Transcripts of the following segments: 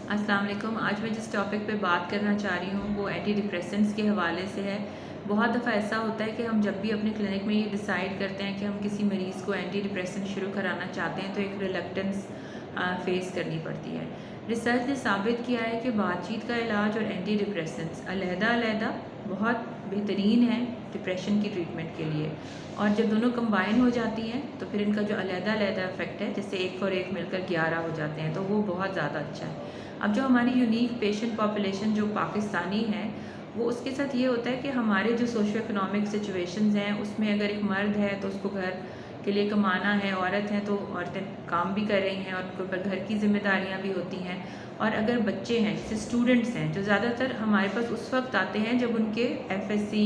अस्सलाम वालेकुम। आज मैं जिस टॉपिक पे बात करना चाह रही हूँ वो एंटी डिप्रेसेंट्स के हवाले से है। बहुत दफ़ा ऐसा होता है कि हम जब भी अपने क्लिनिक में ये डिसाइड करते हैं कि हम किसी मरीज़ को एंटी डिप्रेसेंट शुरू कराना चाहते हैं तो एक रिलक्टेंस फेस करनी पड़ती है। रिसर्च ने साबित किया है कि बातचीत का इलाज और एंटी डिप्रेसेंट्स अलहदा बहुत बेहतरीन है डिप्रेशन की ट्रीटमेंट के लिए, और जब दोनों कंबाइन हो जाती हैं तो फिर इनका जो अलहदा इफ़ेक्ट है, जैसे एक फॉर एक मिलकर 11 हो जाते हैं, तो वो बहुत ज़्यादा अच्छा है। अब जो हमारी यूनिक पेशेंट पॉपुलेशन जो पाकिस्तानी है, वो उसके साथ ये होता है कि हमारे जो सोशो इकोनॉमिक सिचुएशंस हैं उसमें अगर एक मर्द है तो उसको घर के लिए कमाना है, औरत है तो औरतें काम भी कर रही हैं और उनके ऊपर घर की जिम्मेदारियां भी होती हैं, और अगर बच्चे हैं जैसे स्टूडेंट्स हैं जो ज़्यादातर हमारे पास उस वक्त आते हैं जब उनके एफएससी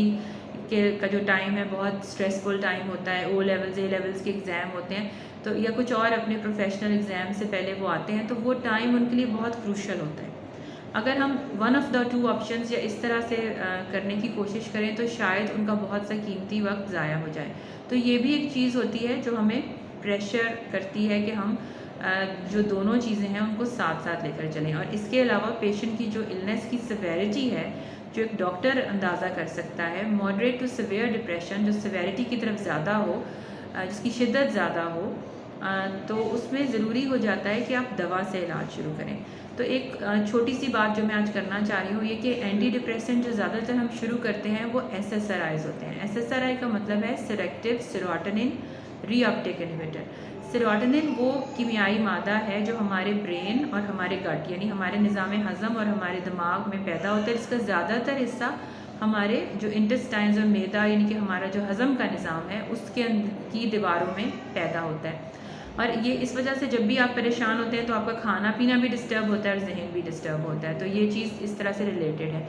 के का जो टाइम है बहुत स्ट्रेसफुल टाइम होता है, ओ लेवल्स ए लेवल्स के एग्ज़ाम होते हैं, तो या कुछ और अपने प्रोफेशनल एग्ज़ाम से पहले वो आते हैं, तो वो टाइम उनके लिए बहुत क्रूशल होता है। अगर हम one of the two options या इस तरह से करने की कोशिश करें तो शायद उनका बहुत सा कीमती वक्त ज़ाया हो जाए। तो ये भी एक चीज़ होती है जो हमें प्रेशर करती है कि हम जो दोनों चीज़ें हैं उनको साथ साथ लेकर चलें। और इसके अलावा पेशेंट की जो इलनेस की सिवेरिटी है, जो एक डॉक्टर अंदाज़ा कर सकता है, मॉडरेट टू सिवियर डिप्रेशन जो सिवेरिटी की तरफ ज़्यादा हो, जिसकी शिद्दत ज़्यादा हो, तो उसमें ज़रूरी हो जाता है कि आप दवा से इलाज शुरू करें। तो एक छोटी सी बात जो मैं आज करना चाह रही हूँ ये कि एंटी डिप्रेसेंट जो ज़्यादातर हम शुरू करते हैं वो SSRIs होते हैं। SSRI का मतलब है selective serotonin reuptake inhibitor. Serotonin वो कीमियाई मादा है जो हमारे ब्रेन और हमारे गट यानी हमारे निज़ाम हज़म और हमारे दिमाग में पैदा होता है। इसका ज़्यादातर हिस्सा हमारे जो इंटेस्टाइन्स और मैदा यानी कि हमारा जो हज़म का निज़ाम है उसके की दीवारों में पैदा होता है। और ये इस वजह से जब भी आप परेशान होते हैं तो आपका खाना पीना भी डिस्टर्ब होता है और जहन भी डिस्टर्ब होता है, तो ये चीज़ इस तरह से रिलेटेड है।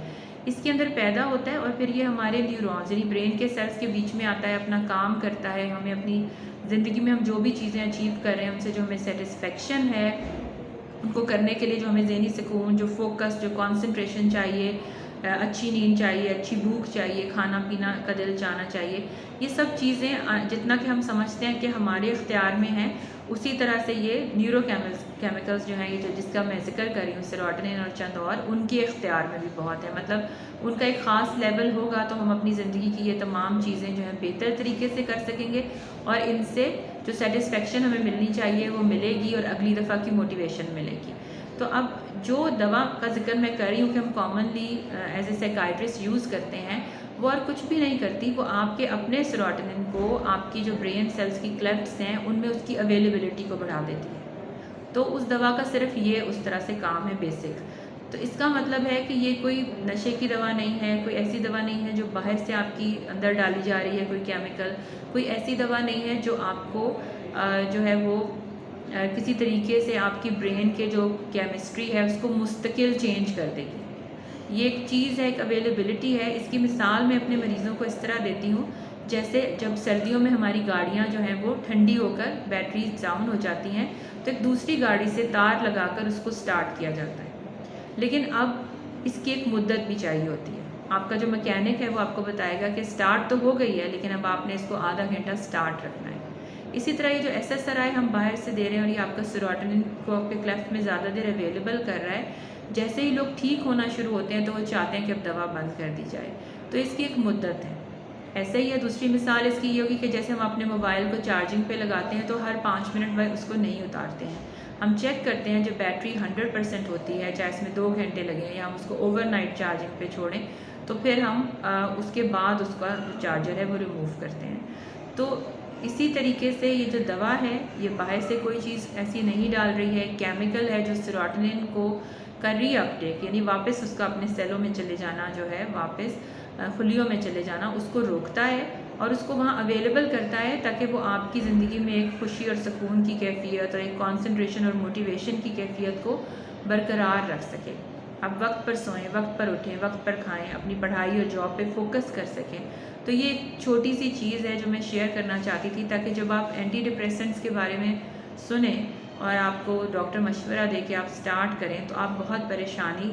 इसके अंदर पैदा होता है और फिर ये हमारे न्यूरॉन्स यानी ब्रेन के सेल्स के बीच में आता है, अपना काम करता है, हमें अपनी ज़िंदगी में हम जो भी चीज़ें अचीव कर रहे हैं उनसे जो हमें सेटिस्फेक्शन है उनको करने के लिए जो हमें ज़हनी सुकून, जो फोकस, जो कॉन्सेंट्रेशन चाहिए, अच्छी नींद चाहिए, अच्छी भूख चाहिए, खाना पीना का दिल चाहना चाहिए, ये सब चीज़ें जितना कि हम समझते हैं कि हमारे इख्तियार में हैं, उसी तरह से ये केमिकल्स जो हैं, ये जो जिसका मैं ज़िक्र कर रही हूँ सेरोटोनिन और चंद और, उनके इख्तियार में भी बहुत है। मतलब उनका एक ख़ास लेवल होगा तो हम अपनी ज़िंदगी की ये तमाम चीज़ें जो हैं बेहतर तरीके से कर सकेंगे और इनसे जो सेटिस्फेक्शन हमें मिलनी चाहिए वो मिलेगी और अगली दफ़ा की मोटिवेशन मिलेगी। तो अब जो दवा का जिक्र मैं कर रही हूँ कि हम commonly as a psychiatrist use करते हैं, वो और कुछ भी नहीं करती, वो आपके अपने सेरोटोनिन को, आपकी जो ब्रेन सेल्स की क्लेफ्ट्स हैं उनमें उसकी अवेलेबिलिटी को बढ़ा देती है। तो उस दवा का सिर्फ ये उस तरह से काम है बेसिक। तो इसका मतलब है कि ये कोई नशे की दवा नहीं है, कोई ऐसी दवा नहीं है जो बाहर से आपकी अंदर डाली जा रही है, कोई केमिकल, कोई ऐसी दवा नहीं है जो आपको जो है वो किसी तरीके से आपकी ब्रेन के जो केमिस्ट्री है उसको मुस्तकिल चेंज कर देगी। ये एक चीज़ है, एक अवेलेबिलिटी है। इसकी मिसाल मैं अपने मरीज़ों को इस तरह देती हूँ, जैसे जब सर्दियों में हमारी गाड़ियाँ जो हैं वो ठंडी होकर बैटरीज डाउन हो जाती हैं तो एक दूसरी गाड़ी से तार लगाकर उसको स्टार्ट किया जाता है, लेकिन अब इसकी एक मुद्दत भी चाहिए होती है। आपका जो मैकेनिक है वो आपको बताएगा कि स्टार्ट तो हो गई है लेकिन अब आपने इसको आधा घंटा स्टार्ट रखना है। इसी तरह ये जो SSRI हम बाहर से दे रहे हैं और ये आपका सेरोटोनिन को आपके क्लेफ्ट में ज़्यादा देर अवेलेबल कर रहा है, जैसे ही लोग ठीक होना शुरू होते हैं तो वो चाहते हैं कि अब दवा बंद कर दी जाए, तो इसकी एक मुद्दत है। ऐसे ही है दूसरी मिसाल इसकी ये होगी कि जैसे हम अपने मोबाइल को चार्जिंग पे लगाते हैं तो हर 5 मिनट बाद उसको नहीं उतारते हैं, हम चेक करते हैं जब बैटरी 100% होती है, चाहे इसमें 2 घंटे लगें या हम उसको ओवरनाइट चार्जिंग पे छोड़ें, तो फिर हम उसके बाद उसका जो चार्जर है वो रिमूव करते हैं। तो इसी तरीके से ये जो दवा है ये बाहर से कोई चीज़ ऐसी नहीं डाल रही है, केमिकल है जो सेरोटोनिन को का रीअपटेक यानी वापस उसका अपने सेलों में चले जाना, जो है वापस खुलियों में चले जाना, उसको रोकता है और उसको वहाँ अवेलेबल करता है ताकि वो आपकी ज़िंदगी में एक खुशी और सुकून की कैफियत और एक कंसंट्रेशन और मोटिवेशन की कैफियत को बरकरार रख सके। आप वक्त पर सोएं, वक्त पर उठें, वक्त पर खाएं, अपनी पढ़ाई और जॉब पे फोकस कर सकें। तो ये एक छोटी सी चीज़ है जो मैं शेयर करना चाहती थी, ताकि जब आप एंटी डिप्रेसेंट्स के बारे में सुने और आपको डॉक्टर मशवरा दे के आप स्टार्ट करें तो आप बहुत परेशानी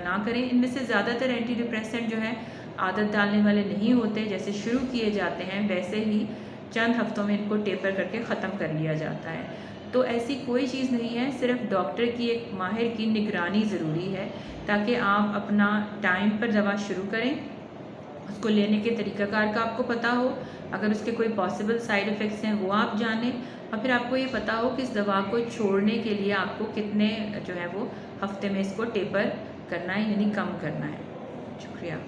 ना करें। इनमें से ज़्यादातर एंटी डिप्रेसेंट जो है आदत डालने वाले नहीं होते, जैसे शुरू किए जाते हैं वैसे ही चंद हफ्तों में इनको टेपर करके ख़त्म कर लिया जाता है। तो ऐसी कोई चीज़ नहीं है, सिर्फ डॉक्टर की एक माहिर की निगरानी ज़रूरी है ताकि आप अपना टाइम पर दवा शुरू करें, उसको लेने के तरीक़ाकार का आपको पता हो, अगर उसके कोई पॉसिबल साइड इफ़ेक्ट्स हैं वो आप जानें, और फिर आपको ये पता हो कि इस दवा को छोड़ने के लिए आपको कितने जो है वो हफ्ते में इसको टेपर करना है, यानी कम करना है। शुक्रिया।